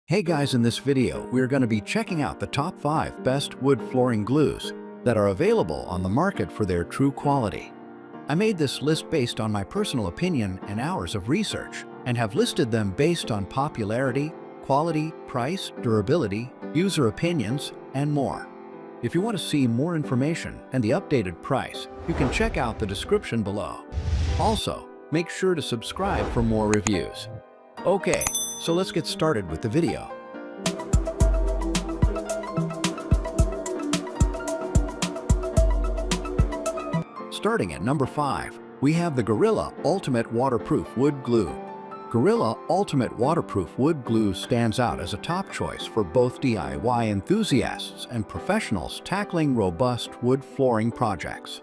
Hey guys, in this video, we're going to be checking out the top 5 best wood flooring glues that are available on the market for their true quality. I made this list based on my personal opinion and hours of research, and have listed them based on popularity, quality, price, durability, user opinions, and more. If you want to see more information and the updated price, you can check out the description below. Also, make sure to subscribe for more reviews. Okay, so let's get started with the video. Starting at number 5, we have the Gorilla Ultimate Waterproof Wood Glue. Gorilla Ultimate Waterproof Wood Glue stands out as a top choice for both DIY enthusiasts and professionals tackling robust wood flooring projects.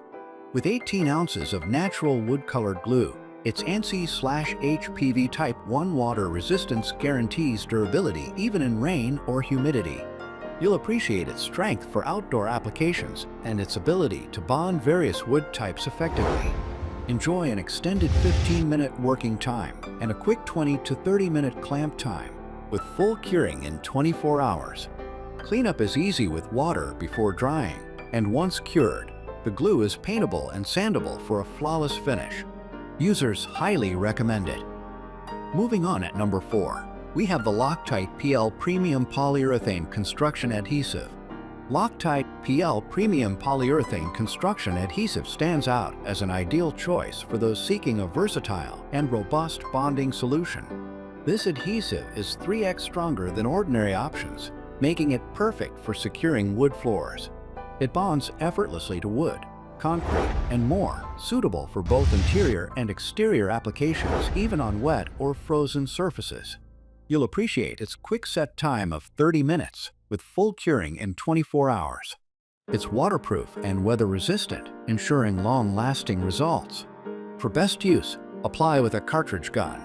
With 18 ounces of natural wood-colored glue, its ANSI/HPV Type 1 water resistance guarantees durability even in rain or humidity. You'll appreciate its strength for outdoor applications and its ability to bond various wood types effectively. Enjoy an extended 15-minute working time and a quick 20 to 30-minute clamp time, with full curing in 24 hours. Cleanup is easy with water before drying, and once cured, the glue is paintable and sandable for a flawless finish. Users highly recommend it. Moving on at number 4, we have the Loctite PL Premium Polyurethane Construction Adhesive. Loctite PL Premium Polyurethane Construction Adhesive stands out as an ideal choice for those seeking a versatile and robust bonding solution. This adhesive is 3x stronger than ordinary options, making it perfect for securing wood floors. It bonds effortlessly to wood, concrete, and more, suitable for both interior and exterior applications, even on wet or frozen surfaces. You'll appreciate its quick set time of 30 minutes, with full curing in 24 hours. It's waterproof and weather-resistant, ensuring long-lasting results. For best use, apply with a cartridge gun.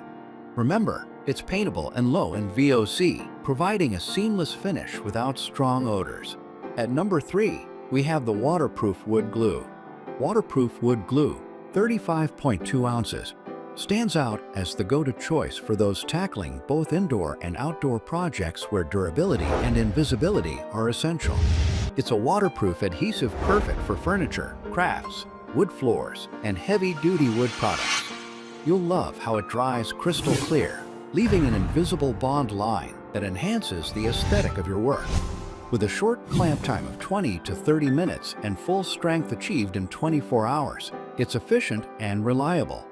Remember, it's paintable and low in VOC, providing a seamless finish without strong odors. At number 3, we have the Waterproof Wood Glue. Waterproof Wood Glue, 35.2 ounces, stands out as the go-to choice for those tackling both indoor and outdoor projects where durability and invisibility are essential. It's a waterproof adhesive perfect for furniture, crafts, wood floors, and heavy-duty wood products. You'll love how it dries crystal clear, leaving an invisible bond line that enhances the aesthetic of your work. With a short clamp time of 20 to 30 minutes and full strength achieved in 24 hours, it's efficient and reliable.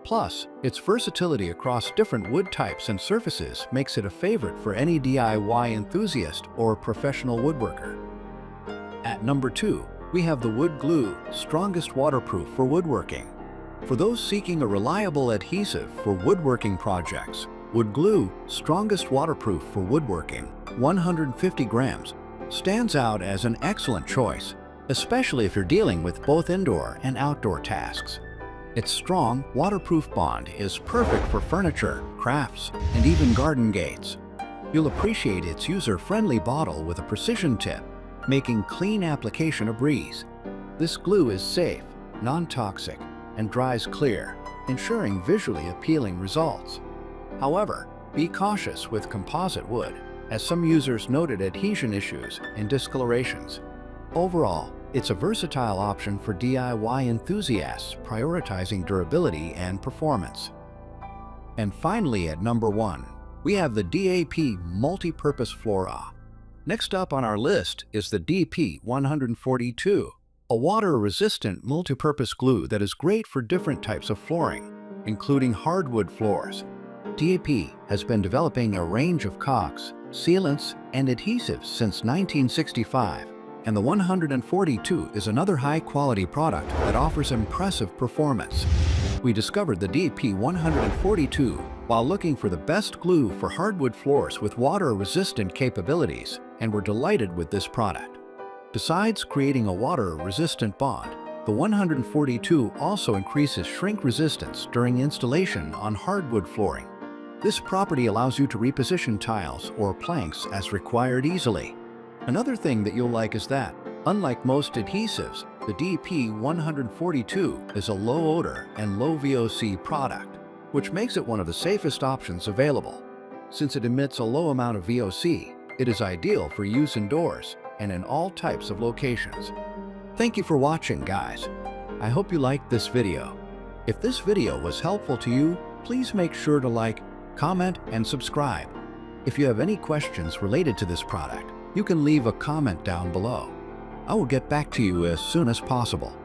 Plus, its versatility across different wood types and surfaces makes it a favorite for any DIY enthusiast or professional woodworker. At number 2, we have the Wood Glue Strongest Waterproof for Woodworking. For those seeking a reliable adhesive for woodworking projects, Wood Glue Strongest Waterproof for Woodworking, 150 grams, stands out as an excellent choice, especially if you're dealing with both indoor and outdoor tasks. Its strong, waterproof bond is perfect for furniture, crafts, and even garden gates. You'll appreciate its user-friendly bottle with a precision tip, making clean application a breeze. This glue is safe, non-toxic, and dries clear, ensuring visually appealing results. However, be cautious with composite wood, as some users noted adhesion issues and discolorations. Overall, it's a versatile option for DIY enthusiasts prioritizing durability and performance. And finally, at number 1, we have the DAP Multi-Purpose Flora. Next up on our list is the DP142, a water-resistant multi-purpose glue that is great for different types of flooring, including hardwood floors. DAP has been developing a range of caulks, sealants, and adhesives since 1965, and the 142 is another high-quality product that offers impressive performance. We discovered the DP 142 while looking for the best glue for hardwood floors with water-resistant capabilities, and were delighted with this product. Besides creating a water-resistant bond, the 142 also increases shrink resistance during installation on hardwood flooring. This property allows you to reposition tiles or planks as required easily. Another thing that you'll like is that, unlike most adhesives, the DP142 is a low-odor and low-VOC product, which makes it one of the safest options available. Since it emits a low amount of VOC, it is ideal for use indoors and in all types of locations. Thank you for watching, guys. I hope you liked this video. If this video was helpful to you, please make sure to like, comment, and subscribe. If you have any questions related to this product, you can leave a comment down below. I will get back to you as soon as possible.